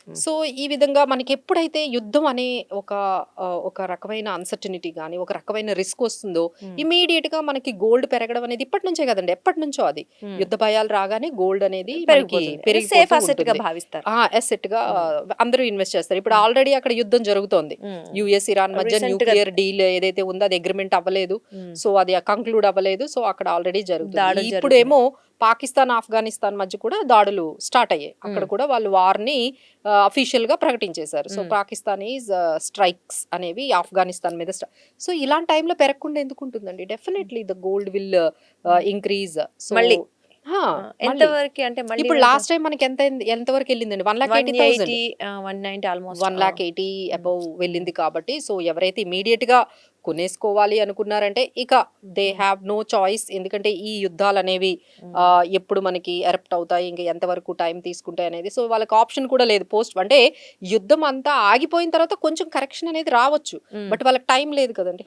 So, ఈ విధంగా మనకెప్పుడైతే యుద్ధం అనే ఒక ఒక రకమైన అన్‌సర్టెనిటీ గాని, ఒక రకమైన రిస్క్ వస్తుందో, హ్మ్. ఇమ్మీడియేట్‌గా మనకి గోల్డ్ పెరగడం అనేది ఇప్పటి నుంచే కదండీ! ఎప్పటినుంచో అది. హ్మ్. యుద్ధ భయాలు రాగానే గోల్డ్ అనేది మనకి పెరిగిపోతుంది. ఇది సేఫ్ పెరిగిపోతూ అసెట్‌గా ఉంటుంది. భావిస్తారు. అసెట్‌గా హ్మ్. అందరూ ఇన్వెస్ట్ చేస్తారు. ఇప్పుడు హ్మ్. ఆల్రెడీ అక్కడ యుద్ధం జరుగుతోంది. హ్మ్. యూఎస్, ఇరాన్ మధ్య రీసెంట్‌గా న్యూక్లియర్ డీల్ ఏదైతే ఉందో అది అగ్రీమెంట్ అవ్వలేదు. హ్మ్. సో, అది కంక్లూడ్ అవ్వలేదు. సో, అక్కడ ఆల్రెడీ జరుగుతుంది. దాడులు జరుగుతున్నాయి. ఇప్పుడేమో పాకిస్తాన్, ఆఫ్ఘనిస్తాన్ మధ్య కూడా దాడులు స్టార్ట్ అయ్యాయి. అక్కడ హ్మ్. కూడా వాళ్ళు వార్‌ని అఫీషియల్‌గా ప్రకటించేశారు. సో, హ్మ్. పాకిస్తానీస్ స్ట్రైక్స్ అనేవి ఆఫ్ఘనిస్తాన్ మీద సో, ఇలాంటి టైంలో పెరగకుండా ఎందుకుంటుందండి? డెఫినైట్‌లీ ద గోల్డ్ విల్ హ్మ్. ఇంక్రీజ్. సో మళ్ళీ ఆ! ఎంత మళ్ళీ. వరకి అంటే మళ్ళీ ఇప్పుడు గనుక లాస్ట్ టైమ్ మనకి ఎంత వరకెళ్ళిందండి? 1,80,000. 180 190 ఆల్‌మోస్ట్ 1,80,000 హ్మ్. అబోవ్ హ్మ్. వెళ్ళింది కాబట్టి, సో, ఎవరైతే ఇమ్మీడియేట్‌గా కొనేసుకోవాలి అనుకున్నారంటే, ఇక they hmm. Have no choice. ఎందుకంటే, ఈ యుద్ధాలనేవి హ్మ్. ఎప్పుడు మనకి ఎరప్ట్ అవుతాయి, ఇంక ఎంతవరకు టైం తీసుకుంటాయి అనేది. సో, వాళ్ళకి ఆప్షన్ కూడా లేదు. అంటే యుద్ధం అంతా ఆగిపోయిన తర్వాత కొంచెం కరెక్షన్ అనేది రావచ్చు. హ్మ్. బట్ వాళ్ళకి టైం లేదు కదండీ!